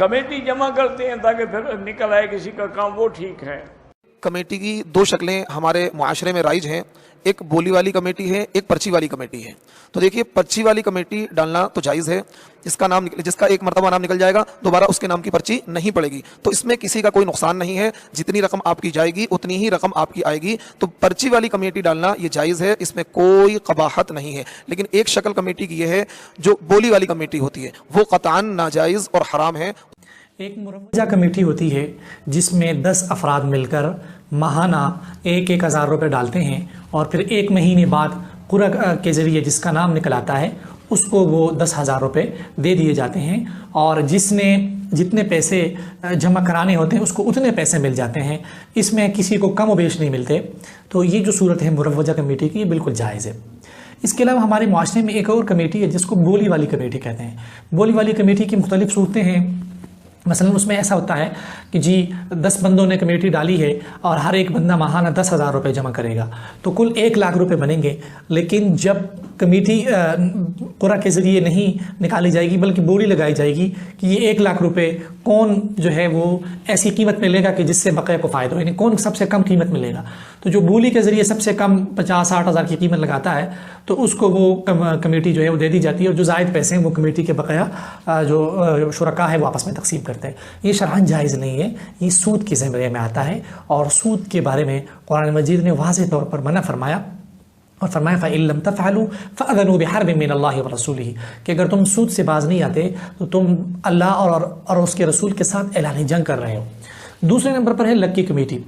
Committee जमा करते हैं ताकि फिर निकल आए किसी का काम, वो ठीक है। कमेटी की दो शक्लें हमारे मुआशरे में राइज हैं, एक बोली वाली कमेटी है, एक पर्ची वाली कमेटी है। तो देखिए, पर्ची वाली कमेटी डालना तो जायज़ है, जिसका एक मरतबा नाम निकल जाएगा दोबारा उसके नाम की पर्ची नहीं पड़ेगी, तो इसमें किसी का कोई नुकसान नहीं है। जितनी रकम आपकी जाएगी उतनी ही रकम आपकी आएगी। तो पर्ची वाली कमेटी डालना ये जायज़ है, इसमें कोई कबाहत नहीं है। लेकिन एक शक्ल कमेटी की ये है जो बोली वाली कमेटी होती है, वो क़तआन नाजायज़ और हराम है। एक मुरव्वजा कमेटी होती है जिसमें 10 अफराद मिलकर माहाना 1,000 रुपये डालते हैं और फिर 1 महीने बाद कुरा के ज़रिए जिसका नाम निकल आता है उसको वो 10,000 रुपये दे दिए जाते हैं, और जिसने जितने पैसे जमा कराने होते हैं उसको उतने पैसे मिल जाते हैं। इसमें किसी को कम बेश नहीं मिलते। तो ये जो सूरत है मुरव्वजा कमेटी की, ये बिल्कुल जायज़ है। इसके अलावा हमारे माशरे में एक और कमेटी है जिसको बोली वाली कमेटी कहते हैं। बोली वाली कमेटी की मुख्तलिफ सूरतें हैं। मसलन उसमें ऐसा होता है कि जी 10 बंदों ने कमेटी डाली है और हर एक बंदा माहाना 10,000 रुपये जमा करेगा, तो कुल 1,00,000 रुपये बनेंगे। लेकिन जब कमेटी कुरा के ज़रिए नहीं निकाली जाएगी बल्कि बोली लगाई जाएगी कि ये 1,00,000 रुपये कौन जो है वो ऐसी कीमत में लेगा कि जिससे बकाया को फ़ायदा हो, यानी कौन सबसे कम कीमत में लेगा। तो जो बोली के ज़रिए सबसे कम 50-60 हज़ार की कीमत लगाता है तो उसको वो कमेटी जो है वो दे दी जाती है, और जो ज़ायद पैसे हैं वो कमेटी के बकाया जो शुरका है वो आपस में तकसीम करते हैं। ये शरअन जायज़ नहीं है, ये सूद के ज़िम्मे में आता है, और सूद के बारे में कुरान मजीद ने वाज़ेह तौर पर मना फरमाया, और फरमाया फ़इन लम तफ़अलू फ़अज़नू बिहर्बिन मिनल्लाहि व रसूलिही, कि अगर तुम सूद से बाज नहीं आते तो तुम अल्लाह और उसके रसूल के साथ ऐलान जंग कर रहे हो। दूसरे नंबर पर है लकी कमेटी।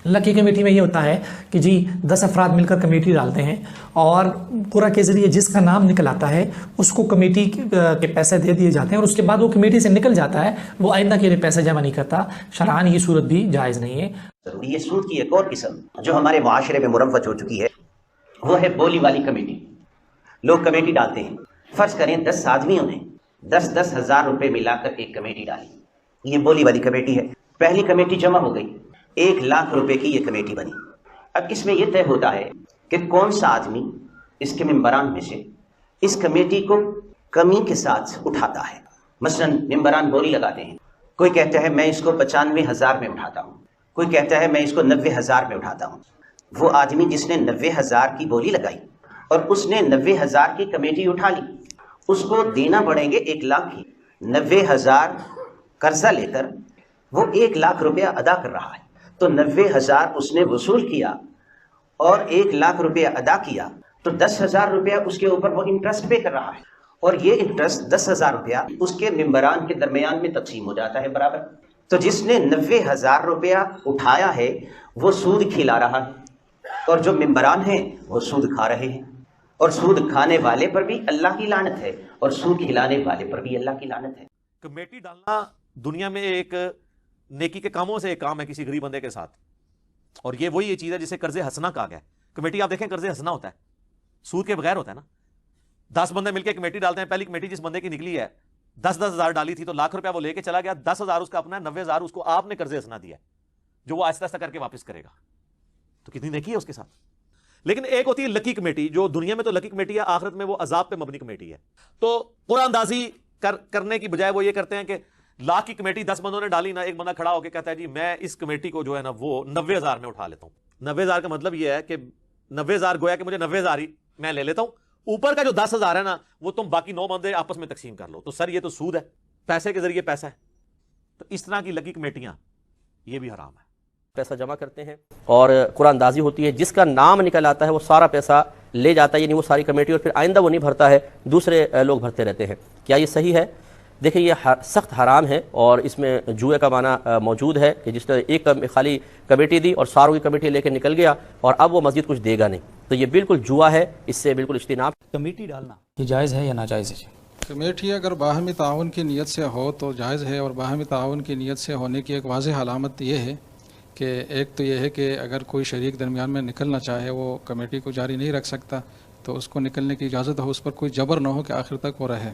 लकी कमेटी में ये होता है कि जी 10 अफराद मिलकर कमेटी डालते हैं और कुरा के ज़रिए जिसका नाम निकल आता है उसको कमेटी के पैसे दे दिए जाते हैं, और उसके बाद वो कमेटी से निकल जाता है, वो आइंदा के लिए पैसे जमा नहीं करता। शरअन ये सूरत भी जायज़ नहीं है। ये सूद की एक और किस्म जो हमारे मुआशरे में मुरव्वज हो चुकी है वो है बोली वाली कमेटी। लोग कमेटी डालते हैं, फर्ज करें 10 आदमियों ने 10-10 हज़ार रुपये मिलाकर एक कमेटी डाली, ये बोली वाली कमेटी है। पहली कमेटी जमा हो गई, 1,00,000 रुपए की ये कमेटी बनी। अब इसमें यह तय होता है कि कौन सा आदमी इसके मेंबरान में से इस कमेटी को कमी के साथ उठाता है। मसलन मेंबरान बोली लगाते हैं, कोई कहता है मैं इसको 95,000 में उठाता हूँ, कोई कहता है मैं इसको 90,000 में उठाता हूँ। वो आदमी जिसने 90,000 की बोली लगाई और उसने 90,000 की कमेटी उठा ली, उसको देना पड़ेंगे 1,00,000 की। 90,000 कर्जा लेकर वो 1,00,000 रुपया अदा कर रहा है, तो 90,000 उसने वसूल किया और 1,00,000 रुपया अदा किया, तो 10,000 रुपया उसके ऊपर वो इंटरेस्ट पे कर रहा है, और ये इंटरेस्ट 10,000 रुपया उसके मेंबरान के दरमियान में तकसीम हो जाता है बराबर। तो जिसने 90,000 रुपया उठाया है वो सूद खिला रहा है, और जो मेंबरान हैं वो सूद खा रहे हैं, और सूद खाने वाले पर भी अल्लाह की लानत है और सूद खिलाने वाले पर भी अल्लाह की लानत है। कमेटी डालना दुनिया में एक नेकी के कामों से एक काम है किसी गरीब बंदे के साथ, और ये वही चीज़ है जिसे कर्जे हंसना कहा गया है। कमेटी आप देखें कर्जे हंसना होता है, सूद के बगैर होता है ना। 10 बंदे मिलकर कमेटी डालते हैं, पहली कमेटी जिस बंदे की निकली है 10-10 हज़ार डाली थी तो 1,00,000 रुपया वो लेके चला गया, 10,000 उसका अपना है, 90,000 उसको आपने कर्जे हंसना दिया जो वो आहिस्ता आहिस्ता करके वापस करेगा। तो कितनी नेकी है उसके साथ। लेकिन एक होती है लकी कमेटी, जो दुनिया में तो लकी कमेटी है, आखिरत में वो अजाब पे मबनी कमेटी है। तो कुरानदाजी करने की बजाय वो ये करते हैं कि 1,00,000 की कमेटी 10 बंदों ने डाली ना, एक बंदा खड़ा होकर कहता है जी मैं इस कमेटी को जो है ना वो 90,000 में उठा लेता हूं। 90,000 का मतलब ये है कि 90,000 गोया कि मुझे 90,000 ही मैं ले लेता हूं, ऊपर का जो 10,000 है ना वो तुम बाकी 9 बंदे आपस में तकसीम कर लो। तो सर ये तो सूद है, पैसे के जरिए पैसा है। तो इस तरह की लकी कमेटियां ये भी हराम है। पैसा जमा करते हैं और कुरानदाजी होती है, जिसका नाम निकल आता है वो सारा पैसा ले जाता है, यानी वो सारी कमेटी, और फिर आइंदा वो नहीं भरता है, दूसरे लोग भरते रहते हैं। क्या ये सही है? देखिए ये सख्त हराम है, और इसमें जुए का माना मौजूद है कि जिसने एक खाली कमेटी दी और सारों की कमेटी लेकर निकल गया और अब वो मस्जिद कुछ देगा नहीं, तो ये बिल्कुल जुआ है, इससे बिल्कुल इज्तिनाब। कमेटी डालना ये जायज़ है या नाजायज़ है? कमेटी अगर बाहमी ताउन की नीयत से हो तो जायज़ है, और बाहमी ताउन की नीयत से होने की एक वाज़ेह अलामत ये है कि एक तो ये है कि अगर कोई शरीक दरमियान में निकलना चाहे वो कमेटी को जारी नहीं रख सकता, तो उसको निकलने की इजाज़त हो, उस पर कोई जबर ना हो कि आखिर तक वो रहे।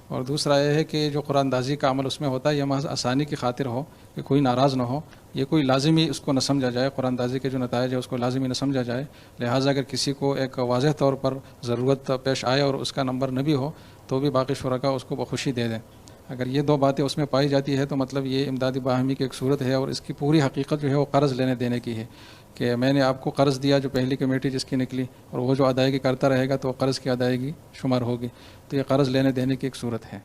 और दूसरा ये है कि जो कुरानदाजी का अमल उसमें होता है ये महज आसानी की खातिर हो कि कोई नाराज़ ना हो, ये कोई लाजिमी उसको न समझा जाए, कुरानदाजी के जो नताइज है उसको लाजिमी न समझा जाए। लिहाजा अगर किसी को एक वाज़ेह तौर पर ज़रूरत पेश आए और उसका नंबर न भी हो तो भी बाकी शुरका उसको बखुशी दे दें। اگر یہ دو باتیں اس میں پائی جاتی ہے تو مطلب یہ امدادی باہمی کی ایک صورت ہے، اور اس کی پوری حقیقت جو ہے وہ قرض لینے دینے کی ہے کہ میں نے آپ کو قرض دیا جو پہلی کمیٹی جس کی نکلی، اور وہ جو ادائیگی کرتا رہے گا تو قرض کی ادائیگی شمار ہوگی، تو یہ قرض لینے دینے کی ایک صورت ہے۔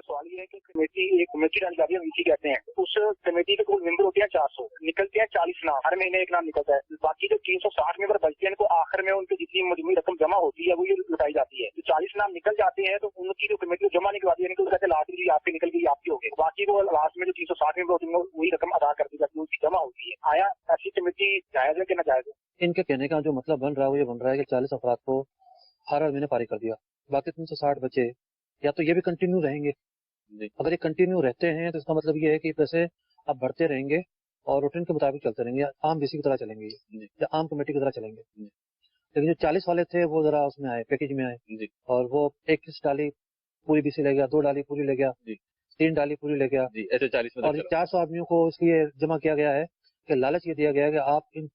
سوال یہ ہے کہ ایک کمیٹی ڈالی جاتی ہے، ویسی کہتے ہیں، اس کمیٹی کے کل ممبر ہوتے ہیں 400، نکلتے ہیں 40 نام، ہر مہینے ایک نام نکلتا ہے، باقی جو 360 ممبر بچتے ہیں تو آخر میں ان کی جتنی مجموعی رقم جمع ہوتی ہے وہ یہ لٹائی جاتی ہے۔ جو 40 نام نکل جاتے ہیں تو ان کی جو کمیٹی جمع نکلواتی ہے، کہتے ہیں لاسٹ میں آپ کی نکل گئی، آپ کی ہو گئی، باقی وہ لاسٹ میں جو 360 ممبر ہوتے ہیں وہی رقم ادا کر دی جاتی ہے، اس کی جمع ہوتی ہے۔ آیا ایسی کمیٹی جائز ہے کہ ناجائز ہے؟ ان کے کہنے کا جو مطلب بن رہا ہے وہ یہ بن رہا ہے کہ 40 افراد کو ہر مہینے فارغ کر دیا، باقی 360 بچے، یا تو یہ بھی کنٹینیو رہیں گے۔ اگر یہ کنٹینیو رہتے ہیں تو اس کا مطلب یہ ہے کہ پیسے اب بڑھتے رہیں گے اور روٹین کے مطابق چلتے رہیں گے، عام بی سی کی طرح چلیں گے یا عام کمیٹی کی طرح چلیں گے۔ لیکن جو 40 والے تھے وہ ذرا اس میں آئے، پیکیج میں آئے، اور وہ 21 ڈالی پوری بی سی لے گیا، 2 ڈالی پوری لے گیا، 3 ڈالی پوری لے گیا، ایسے 40 اور 400 آدمیوں کو اس لیے جمع کیا گیا ہے کہ لالچ یہ دیا گیا ہے کہ آپ ان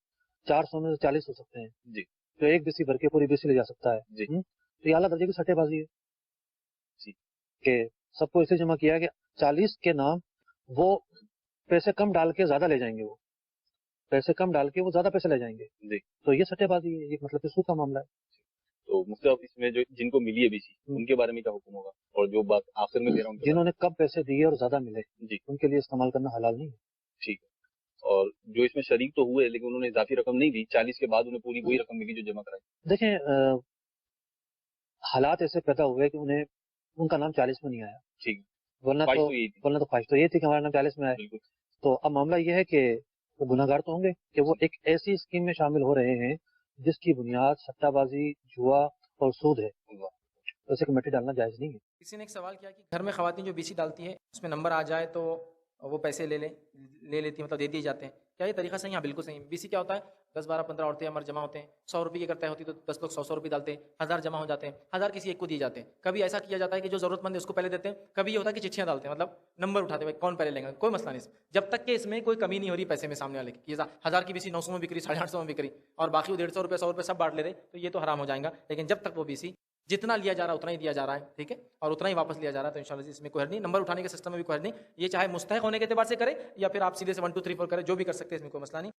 400 میں سے 40 ہو سکتے ہیں، تو ایک بی سی بھر کے پوری بی سی لے جا سکتا ہے۔ تو یہ اعلیٰ درجے کی سٹے بازی ہے کہ سب کو اسے جمع کیا ہے کہ 40 کے نام وہ پیسے کم ڈال کے زیادہ لے جائیں گے، وہ پیسے کم ڈال کے وہ زیادہ پیسے لے جائیں گے، تو یہ سٹے بازی ہے، یہ مطلب سود کا معاملہ ہے۔ تو مطلب اس میں جو جن کو ملی ہے بی سی ان کے بارے میں کیا حکم ہوگا، اور جو بات آخر میں دے رہا ہوں جنہوں نے کم پیسے دیے اور زیادہ ملے ان کے لیے استعمال کرنا حلال نہیں ہے۔ ٹھیک ہے، اور جو اس میں شریک تو ہوئے لیکن انہوں نے اضافی رقم نہیں دی، 40 کے بعد انہیں پوری وہی رقم ملی جو جمع کرائی۔ دیکھیں حالات ایسے پیدا ہوئے کہ انہیں ان کا نام 40 میں نہیں آیا، ٹھیک، ورنہ تو خواہش تو یہ تھی کہ ہمارا نام 40 میں آئے۔ تو اب معاملہ یہ ہے کہ وہ گناہ گار تو ہوں گے کہ وہ ایک ایسی اسکیم میں شامل ہو رہے ہیں جس کی بنیاد سٹہ بازی، جوا اور سود ہے، تو اسے کمیٹی ڈالنا جائز نہیں ہے۔ کسی نے ایک سوال کیا کہ گھر میں خواتین جو بی سی ڈالتی ہیں اس میں نمبر آ جائے تو وہ پیسے لے لیتی ہیں، مطلب دے دیے جاتے ہیں، کیا یہ طریقہ صحیح ہے؟ بالکل صحیح۔ بی سی کیا ہوتا ہے؟ 10 12 15 عورتیں ہمارے جمع ہوتے ہیں، 100 روپئے کی اگر طے ہوتی ہے تو 10 لوگ 100 روپئے ڈالتے ہیں، 1000 جمع ہو جاتے ہیں، 1000 کسی ایک کو دیے جاتے ہیں۔ کبھی ایسا کیا جاتا ہے کہ جو ضرورت مند ہے اس کو پہلے دیتے ہیں، کبھی یہ ہوتا ہے کہ چٹھیاں ڈالتے ہیں، مطلب نمبر اٹھاتے ہیں کون پہلے لیں گا، کوئی مسئلہ نہیں، جب تک کہ اس میں کوئی کمی نہیں ہو رہی پیسے میں سامنے والے کی۔ 1000 کی بی سی 900 میں بک رہی، 850 میں بک رہی، اور باقی وہ 150 روپئے 100 روپئے سب بانٹ لے رہے، تو یہ تو حرام ہو جائے گا۔ لیکن جب تک وہ بی سی جتنا لیا جا رہا ہے اتنا ہی دیا جا رہا ہے، ٹھیک ہے، اور اتنا ہی واپس لیا جا رہا ہے، تو انشاءاللہ اس میں کوئی حرج نہیں، نمبر اٹھانے کے سسٹم میں بھی کوئی حرج نہیں، یہ چاہے مستحق ہونے کے اعتبار سے کرے یا پھر آپ سیدھے سے 1 2 3 4 کرے، جو بھی کر سکتے ہیں، اس میں کوئی مسئلہ نہیں۔